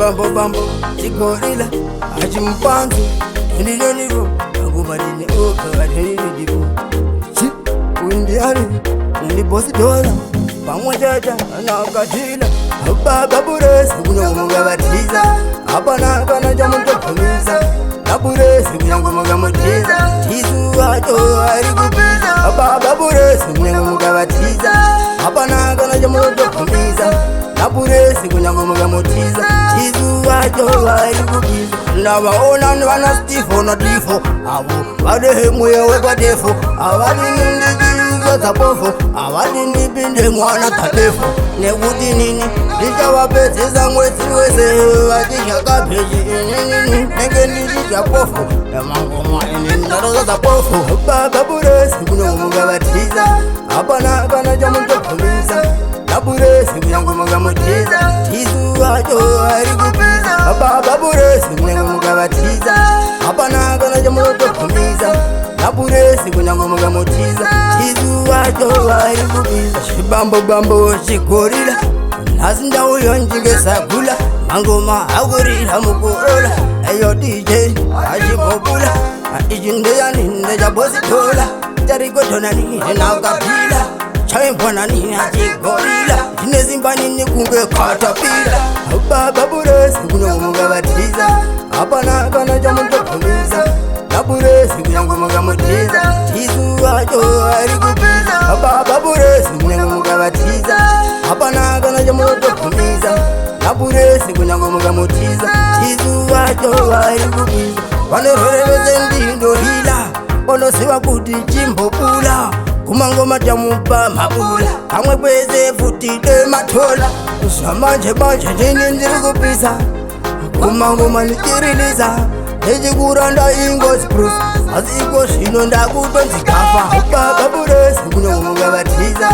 Bambo bambo chigorila achimpanzi ndinonivo akumadini okavatenidivo chi undiani ndibosi dola pamwechacha nakatila baba buresi kunyangomugavatiza apana kana chamutopfumiza naburesi kunyangomugavatiza tizu acho ari kupiza baba buresi kunyangomugavatiza apana kana chamutopfumiza naburesi kunyangomugavatiza tizu acho ari kupiza ndavaona ndivana stifo natifo avo vadehe mweya wekwadefo avadinindijizwa dzapofo avadindipinde mwana tatefo nekuti nini ndichavapedzesa mwezi wese vachishakapeji inini nenge ndichizvapofo emangoma inini ndatoza dzapofo baba buresi kunyangomugavatiza hapana kana chamutopfumiza naburesi kunyangomugavatiza tizu acho ari kupiza baba buresi kunyangomugavatiza hapana kana chamutopfumiza naburesi kunyangomugavatiza tizu acho ari kupiza chibambo bambo chigorila nhasi ndauyo njingesagula mangoma akurira mukurola eyo dj achipopula ichi ndeyani ndechabositola charikotonani nakapila chaimbonani achigorila chinezimba nini kunge katapila baba buresi kunyangomugavatiza hapana kana chamutopfumiza naburesi kunyangomugavatiza tizu acho ari kupiza baba buresi kunyangomugavatiza hapana kana chamutopfumiza naburesi kunyangomugavatiza tizu acho ari kupiza vanororevese ndindohila vonosiva kuti chimbopula kumangoma tamupa mabula kamwe kwese futi tematola zvamanje manje ndini ndiri kupisa kumangoma ndichirilisa ndechikuranda ingozi brus asi iko zvino ndakutonzikafa baba buresi kunyangomugavatiza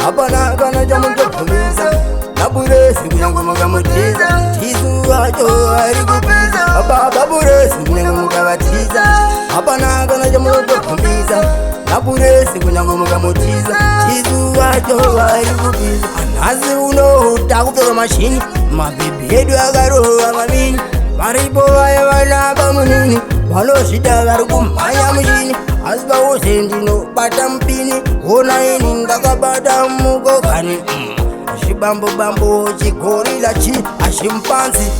hapana kana chamutopfumiza naburesi kunyangomugavatiza tizu acho ari kupiza baba buresi kunyangomugavatiza hapana kana chamutopfumiza naburesi kunyangomugavatiza tizu acho ari kupiza nhasi uno takupfeka mashini mabhebhi edu akarohwa mamini varipo vaya vanaka munini vanozvida vari kumhanya muchini asi pauze ndinobata mupini ona ini ndakabata mukokani chibambo bambo chigorila chi achimupanzi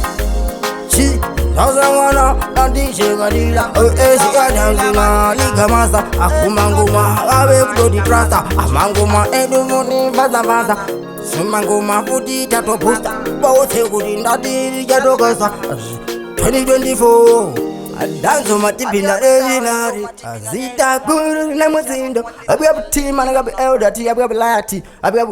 chi ndausamwana nandishekadila esiadanzina ligamasa akumangoma ave kutoti trasta amangoma edu muti fazafasa simangoma futi tatopusta pautse kuti ndati chatokasa 2024 adanzo matipinda evinari azita kuru nemuzindo abuyabutima nagabu eldati abuyabulayati abuyabu